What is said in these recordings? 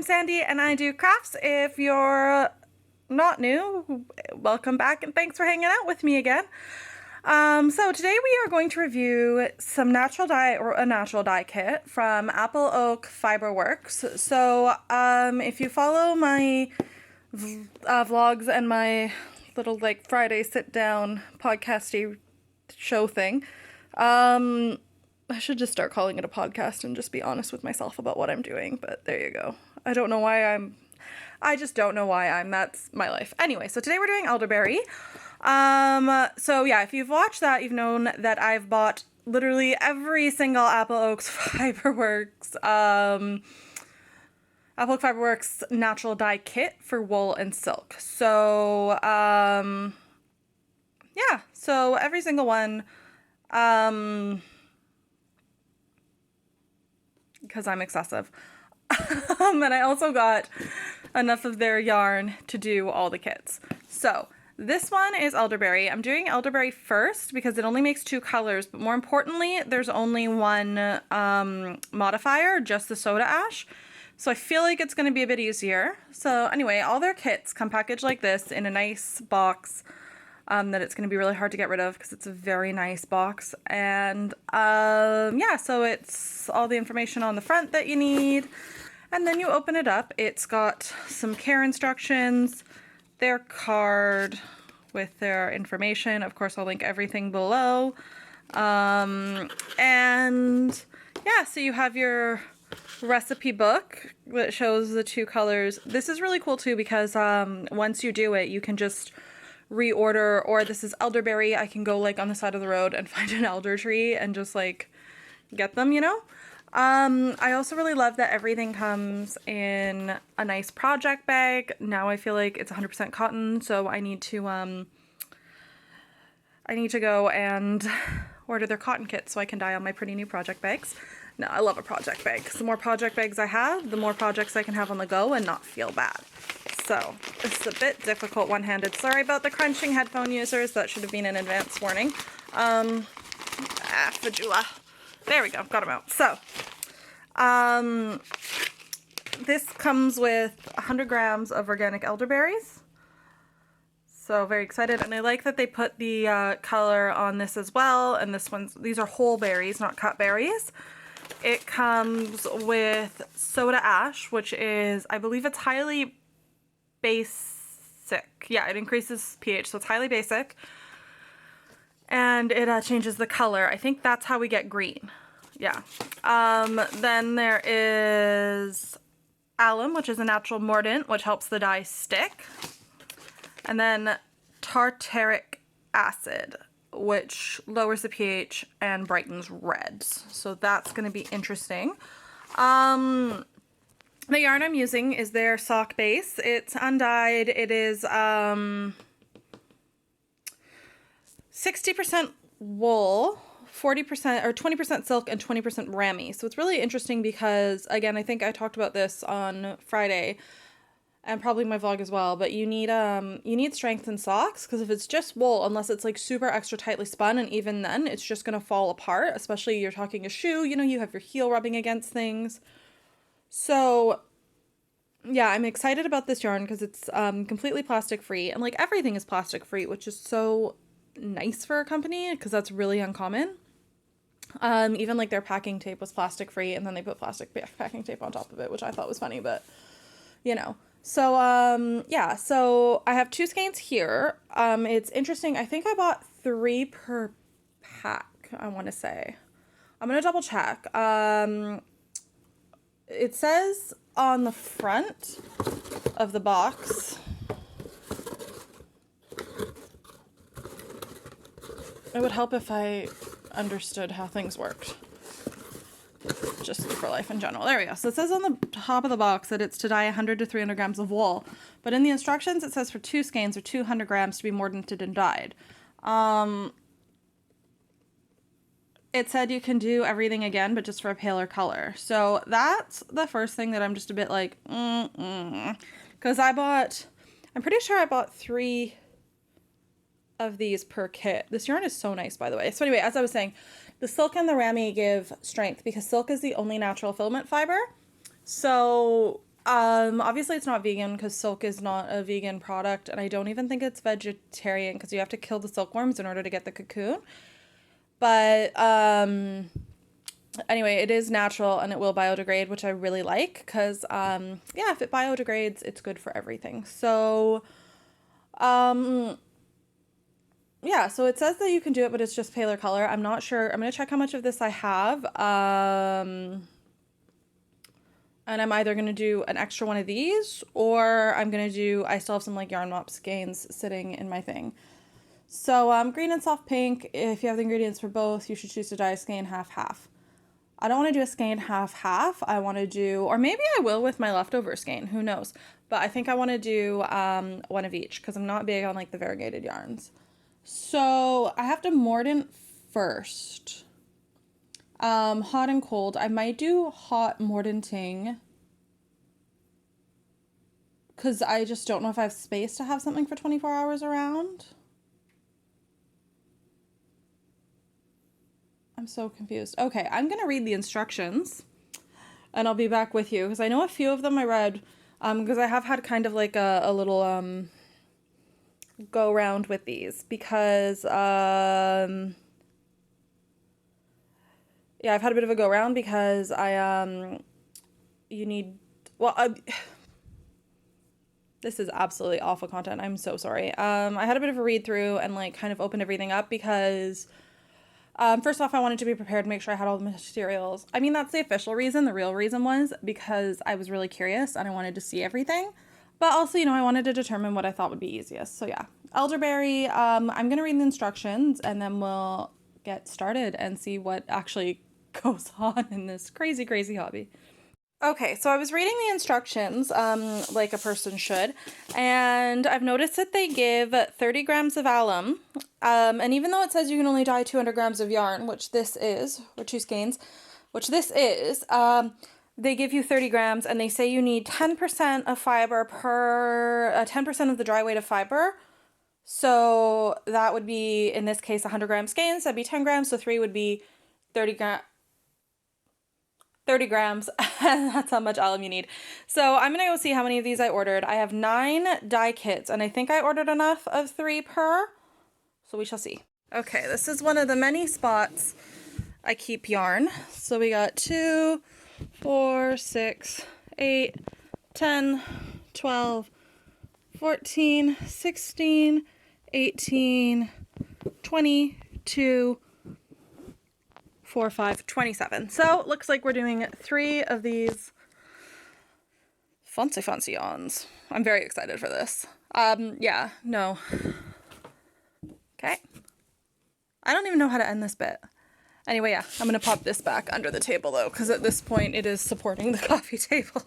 I'm Sandy and I do crafts. If you're not new, welcome back and thanks for hanging out with me again. So today we are going to review some natural dye or a natural dye kit from Apple Oak Fibre Works. So if you follow my vlogs and my little like Friday sit down podcasty show thing, I should just start calling it a podcast and just be honest with myself about what I'm doing, but there you go. I just don't know why that's my life. Anyway, so today we're doing Elderberry. So yeah, if you've watched that, you've known that I've bought literally every single Apple Oak Fiberworks, Apple Oak Fiberworks natural dye kit for wool and silk. So, yeah, so every single one, because I'm excessive. And I also got enough of their yarn to do all the kits. So this one is Elderberry. I'm doing Elderberry first because it only makes 2 colors, but more importantly, there's only one modifier, just the soda ash. So I feel like it's going to be a bit easier. So anyway, all their kits come packaged like this in a nice box. That it's going to be really hard to get rid of because it's a very nice box. And yeah, so it's all the information on the front that you need. And then you open it up. It's got some care instructions, their card with their information. Of course, I'll link everything below. And yeah, so you have your recipe book that shows the 2 colors. This is really cool too because once you do it, you can just reorder, or this is elderberry, I can go like on the side of the road and find an elder tree and just like get them, you know? I also really love that everything comes in a nice project bag. Now I feel like it's 100% cotton, so I need to go and order their cotton kit so I can dye on my pretty new project bags. No, I love a project bag. The more project bags I have, the more projects I can have on the go and not feel bad. So, this is a bit difficult one-handed. Sorry about the crunching headphone users. That should have been an advance warning. Fajula. There we go. Got them out. So, this comes with 100 grams of organic elderberries. So, very excited. And I like that they put the color on this as well. And these are whole berries, not cut berries. It comes with soda ash, which is, I believe it's highly basic. Yeah, it increases pH, so it's highly basic. And it changes the color. I think that's how we get green. Yeah. Then there is alum, which is a natural mordant, which helps the dye stick. And then tartaric acid, which lowers the pH and brightens reds. So that's going to be interesting. The yarn I'm using is their sock base. It's undyed. It is 60% wool, 40% or 20% silk, and 20% Ramie. So it's really interesting because, again, I think I talked about this on Friday and probably my vlog as well, but you need strength in socks because if it's just wool, unless it's like super extra tightly spun, and even then it's just going to fall apart, especially you're talking a shoe, you know, you have your heel rubbing against things. So yeah, I'm excited about this yarn because it's completely plastic free, and like everything is plastic free, which is so nice for a company because that's really uncommon. Even like their packing tape was plastic free, and then they put plastic packing tape on top of it, which I thought was funny, but you know. So yeah, so I have 2 skeins here. It's interesting. I think I bought 3 per pack, I want to say. I'm gonna double check. It says on the front of the box, it would help if I understood how things worked, just for life in general. There we go. So it says on the top of the box that it's to dye 100 to 300 grams of wool, but in the instructions it says for 2 skeins or 200 grams to be mordanted and dyed. It said you can do everything again, but just for a paler color. So that's the first thing that I'm just a bit like, because I'm pretty sure I bought 3 of these per kit. This yarn is so nice, by the way. So anyway, as I was saying, the silk and the Ramie give strength because silk is the only natural filament fiber. So Obviously it's not vegan because silk is not a vegan product, and I don't even think it's vegetarian because you have to kill the silkworms in order to get the cocoon. But anyway, it is natural and it will biodegrade, which I really like because yeah, if it biodegrades, it's good for everything. So yeah, so it says that you can do it, but it's just paler color. I'm not sure. I'm gonna check how much of this I have. And I'm either going to do an extra one of these, or I'm going to do, I still have some like yarn mop skeins sitting in my thing. So green and soft pink, if you have the ingredients for both, you should choose to dye a skein half-half. I don't want to do a skein half-half. I want to do, or maybe I will with my leftover skein, who knows. But I think I want to do one of each because I'm not big on like the variegated yarns. So I have to mordant first. Hot and cold. I might do hot mordanting because I just don't know if I have space to have something for 24 hours around. I'm so confused. Okay, I'm gonna read the instructions and I'll be back with you because I know a few of them I read because I have had kind of like a little go round with these because yeah, I've had a bit of a go round because you need, well, this is absolutely awful content. I'm so sorry. I had a bit of a read through and like kind of opened everything up because first off, I wanted to be prepared to make sure I had all the materials. I mean, that's the official reason. The real reason was because I was really curious and I wanted to see everything. But also, you know, I wanted to determine what I thought would be easiest. So yeah, elderberry, I'm going to read the instructions and then we'll get started and see what actually goes on in this crazy, crazy hobby. Okay, so I was reading the instructions, like a person should, and I've noticed that they give 30 grams of alum, and even though it says you can only dye 200 grams of yarn, which this is, or 2 skeins, which this is, they give you 30 grams, and they say you need 10% of fiber per, 10% of the dry weight of fiber. So that would be, in this case, 100 gram skeins, that'd be 10 grams, so 3 would be 30 grams, and that's how much alum you need. So I'm gonna go see how many of these I ordered. I have 9 dye kits, and I think I ordered enough of 3 per, so we shall see. Okay, this is one of the many spots I keep yarn. So we got 2, 4, 6, 8, 10, 12, 14, 16, 18, 22, 4, 5, 27. So looks like we're doing 3 of these fancy yarns. I'm very excited for this. Yeah, no. Okay. I don't even know how to end this bit. Anyway, yeah, I'm gonna pop this back under the table though, because at this point it is supporting the coffee table.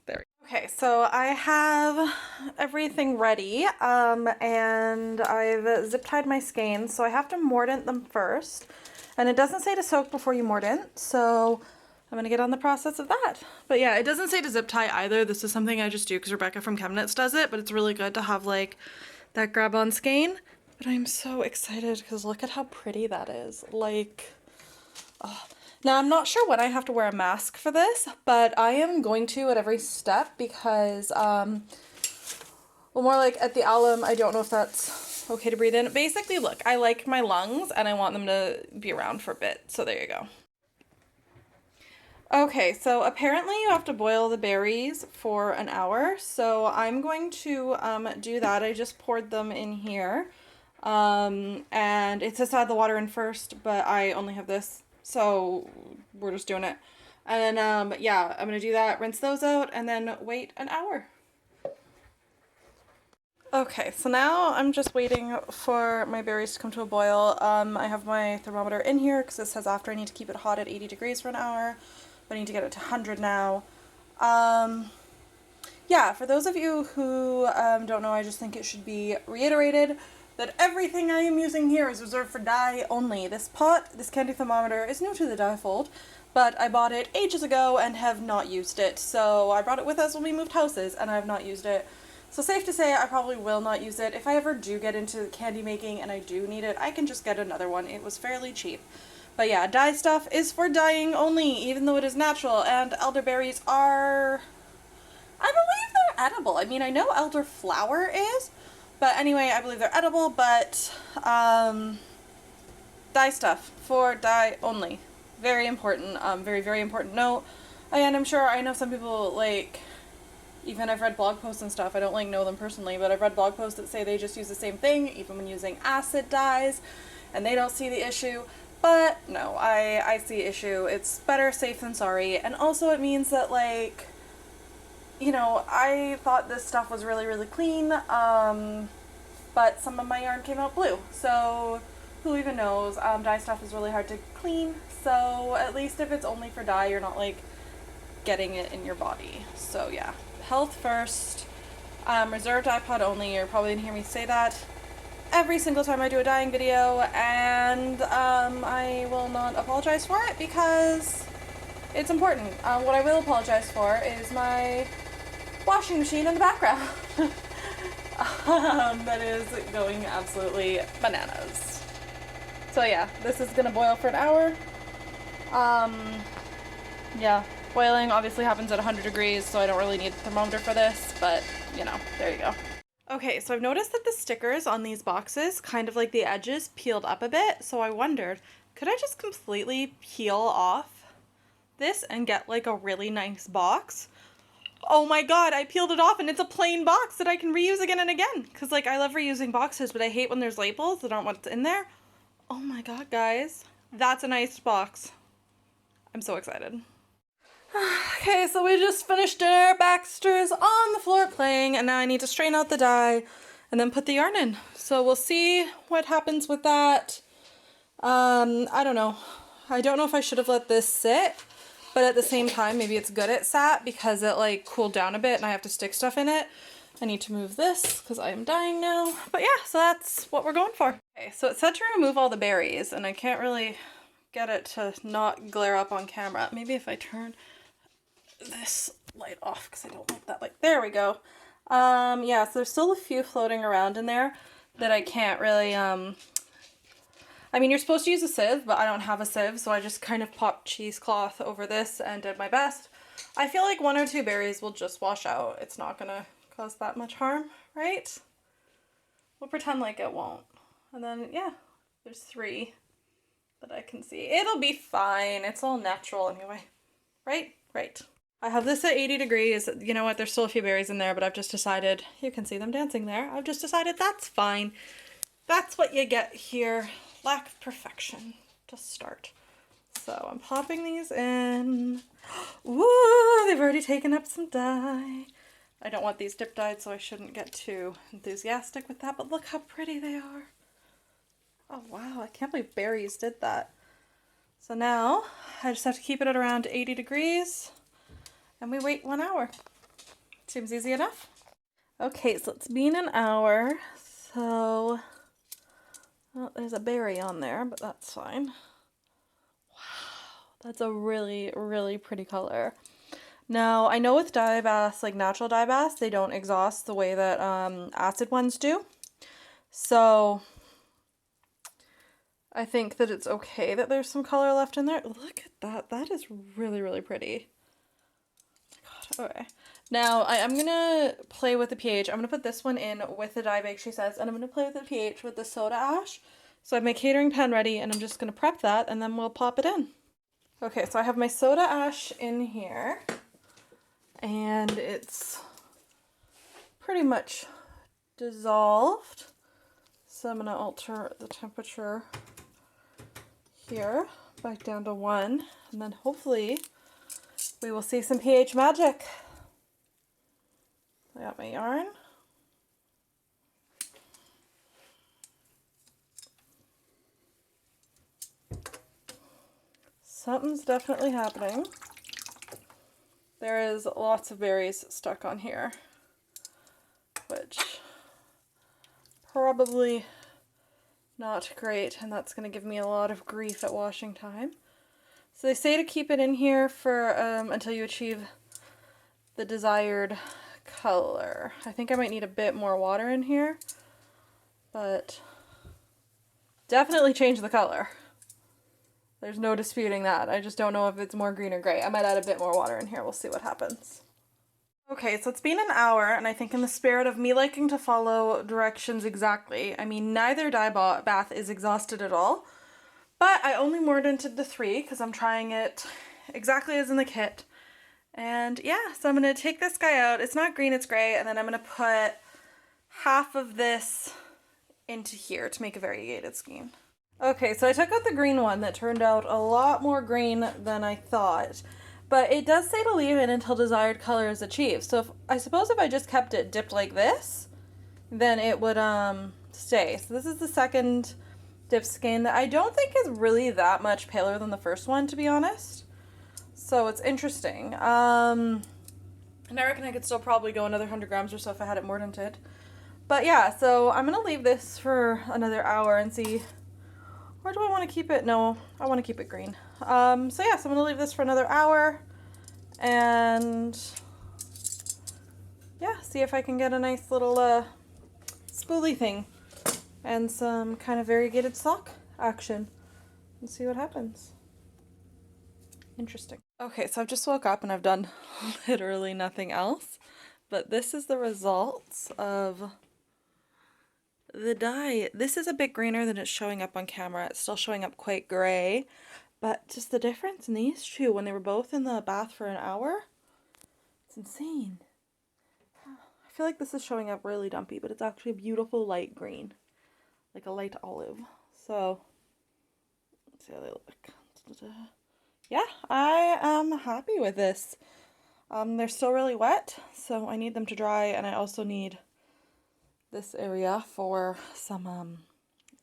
There we go. Okay, so I have everything ready, and I've zip tied my skeins, so I have to mordant them first. And it doesn't say to soak before you mordant, so I'm gonna get on the process of that. But yeah, it doesn't say to zip tie either. This is something I just do because Rebecca from Chemnitz does it, but it's really good to have like that grab on skein. But I'm so excited because look at how pretty that is. Like, oh. Now I'm not sure when I have to wear a mask for this, but I am going to at every step because, well, more like at the alum, I don't know if that's okay to breathe in. Basically, look, I like my lungs and I want them to be around for a bit. So there you go. Okay, so apparently you have to boil the berries for an hour. So I'm going to do that. I just poured them in here. And it says to add the water in first, but I only have this, so we're just doing it. And then, yeah, I'm gonna do that, rinse those out, and then wait an hour. Okay, so now I'm just waiting for my berries to come to a boil. I have my thermometer in here because it says after I need to keep it hot at 80 degrees for an hour, but I need to get it to 100 now. Yeah, for those of you who don't know, I just think it should be reiterated that everything I am using here is reserved for dye only. This pot, this candy thermometer, is new to the dye fold, but I bought it ages ago and have not used it. So I brought it with us when we moved houses and I have not used it. So safe to say I probably will not use it. If I ever do get into candy making and I do need it, I can just get another one. It was fairly cheap. But yeah, dye stuff is for dyeing only, even though it is natural. And elderberries are, I believe they're edible. I mean, I know elderflower is, but anyway, I believe they're edible, but dye stuff for dye only. Very important, very, very important note. And I'm sure, I know some people, like, even I've read blog posts and stuff, I don't like know them personally, but I've read blog posts that say they just use the same thing, even when using acid dyes, and they don't see the issue. But no, I see issue. It's better safe than sorry. And also it means that, like, you know, I thought this stuff was really, really clean, but some of my yarn came out blue. So who even knows? Dye stuff is really hard to clean. So at least if it's only for dye, you're not like getting it in your body. So yeah, health first. Reserved dye pod only. You're probably gonna hear me say that every single time I do a dyeing video, and I will not apologize for it because it's important. What I will apologize for is my washing machine in the background. That is going absolutely bananas. So yeah, this is gonna boil for an hour. Yeah, boiling obviously happens at 100 degrees, so I don't really need a thermometer for this, but you know, there you go. Okay, so I've noticed that the stickers on these boxes, kind of like the edges, peeled up a bit, so I wondered, could I just completely peel off this and get like a really nice box? Oh my god, I peeled it off and it's a plain box that I can reuse again and again, because like I love reusing boxes, but I hate when there's labels that aren't what's in there. Oh my god, guys, that's a nice box. I'm so excited. Okay, so we just finished dinner. Baxter's on the floor playing, and now I need to strain out the dye and then put the yarn in. So we'll see what happens with that. I don't know. I don't know if I should have let this sit, but at the same time, maybe it's good it sat because it like cooled down a bit and I have to stick stuff in it. I need to move this because I am dyeing now. But yeah, so that's what we're going for. Okay, so it said to remove all the berries, and I can't really get it to not glare up on camera. Maybe if I turn this light off because I don't like that light. There we go. Yeah, so there's still a few floating around in there that I can't really, I mean, you're supposed to use a sieve, but I don't have a sieve, so I just kind of popped cheesecloth over this and did my best. I feel like 1 or 2 berries will just wash out. It's not gonna cause that much harm, right? We'll pretend like it won't. And then, yeah, there's 3 that I can see. It'll be fine. It's all natural anyway, right? Right. I have this at 80 degrees. You know what? There's still a few berries in there, but I've just decided, you can see them dancing there. I've just decided that's fine. That's what you get here. Lack of perfection to start. So I'm popping these in. Ooh, they've already taken up some dye. I don't want these dip dyed, so I shouldn't get too enthusiastic with that, but look how pretty they are. Oh wow, I can't believe berries did that. So now I just have to keep it at around 80 degrees. And we wait 1 hour. Seems easy enough. Okay, so it's been an hour. So, well, there's a berry on there, but that's fine. Wow, that's a really, really pretty color. Now, I know with dye baths, like natural dye baths, they don't exhaust the way that acid ones do. So, I think that it's okay that there's some color left in there. Look at that. That is really, really pretty. Okay, now I'm gonna play with the pH. I'm gonna put this one in with the dye bake, she says, and I'm gonna play with the pH with the soda ash. So I have my catering pan ready, and I'm just gonna prep that, and then we'll pop it in. Okay, so I have my soda ash in here, and it's pretty much dissolved. So I'm gonna alter the temperature here back down to 1, and then hopefully we will see some pH magic. I got my yarn. Something's definitely happening. There is lots of berries stuck on here, which probably not great, and that's going to give me a lot of grief at washing time. So they say to keep it in here for until you achieve the desired color. I think I might need a bit more water in here, but definitely change the color. There's no disputing that. I just don't know if it's more green or gray. I might add a bit more water in here. We'll see what happens. Okay, so it's been an hour, and I think in the spirit of me liking to follow directions exactly, I mean, neither dye bath is exhausted at all, but I only mordanted the 3 because I'm trying it exactly as in the kit. And yeah, so I'm going to take this guy out. It's not green, it's gray, and then I'm going to put half of this into here to make a variegated skein. Okay, so I took out the green one that turned out a lot more green than I thought. But it does say to leave it until desired color is achieved. So I suppose if I just kept it dipped like this, then it would stay. So this is the second dip skein that I don't think is really that much paler than the first one, to be honest. So it's interesting. And I reckon I could still probably go another 100 grams or so if I had it mordanted. But yeah, so I'm gonna leave this for another hour and see, or do I want to keep it? No, I want to keep it green. So yeah, so I'm gonna leave this for another hour and yeah, see if I can get a nice little spoolie thing and some kind of variegated sock action and see what happens. Interesting. Okay, so I've just woke up and I've done literally nothing else, but this is the results of the dye. This is a bit greener than it's showing up on camera. It's still showing up quite gray, but just the difference in these two when they were both in the bath for an hour, it's insane. I feel like this is showing up really dumpy, but it's actually a beautiful light green, like a light olive. So let's see how they look. Yeah, I am happy with this. They're still really wet, so I need them to dry, and I also need this area for some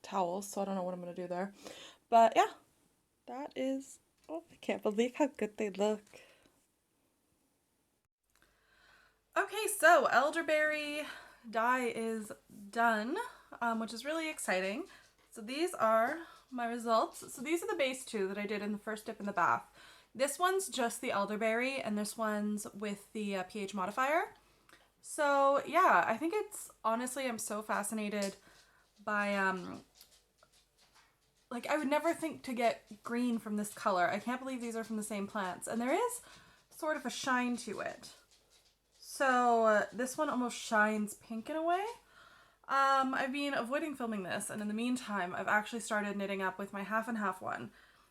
towels, so I don't know what I'm going to do there. But yeah, that is, oh, I can't believe how good they look. Okay, so elderberry dye is done, which is really exciting. So these are my results. So these are the base 2 that I did in the first dip in the bath. This one's just the elderberry, and this one's with the pH modifier. So yeah, I think it's, honestly, I'm so fascinated by, like, I would never think to get green from this color. I can't believe these are from the same plants, and there is sort of a shine to it. So this one almost shines pink in a way. I've been avoiding filming this, and in the meantime, I've actually started knitting up with my half and half one.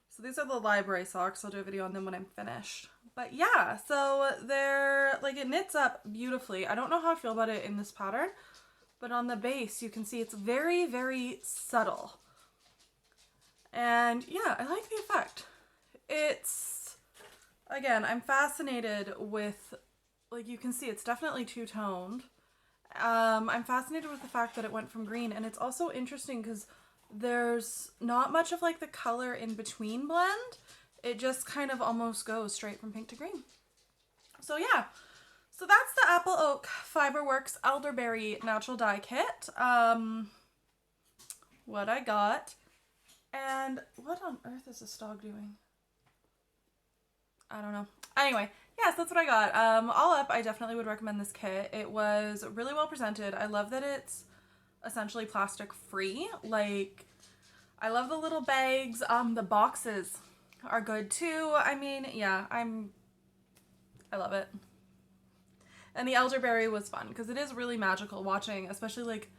So these are the library socks. I'll do a video on them when I'm finished. But yeah, so they're, like, it knits up beautifully. I don't know how I feel about it in this pattern, but on the base, you can see it's very, very subtle. And yeah, I like the effect. It's, again, I'm fascinated with, like, you can see it's definitely two-toned. I'm fascinated with the fact that it went from green, and it's also interesting because there's not much of, like, the color in between blend. It just kind of almost goes straight from pink to green. So yeah, so that's the Apple Oak Fiberworks Elderberry Natural Dye Kit. What I got, and what on earth is this dog doing? I don't know. Anyway, yes, that's what I got. All up, I definitely would recommend this kit. It was really well presented. I love that it's essentially plastic free. Like, I love the little bags. The boxes are good too. I mean, yeah, I love it. And the elderberry was fun because it is really magical watching, especially, like,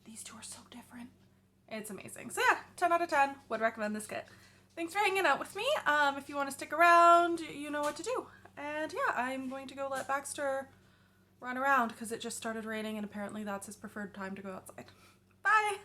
these two are so different. It's amazing. So yeah, 10 out of 10 would recommend this kit. Thanks for hanging out with me. If you want to stick around, you know what to do. And yeah, I'm going to go let Baxter run around because it just started raining and apparently that's his preferred time to go outside. Bye!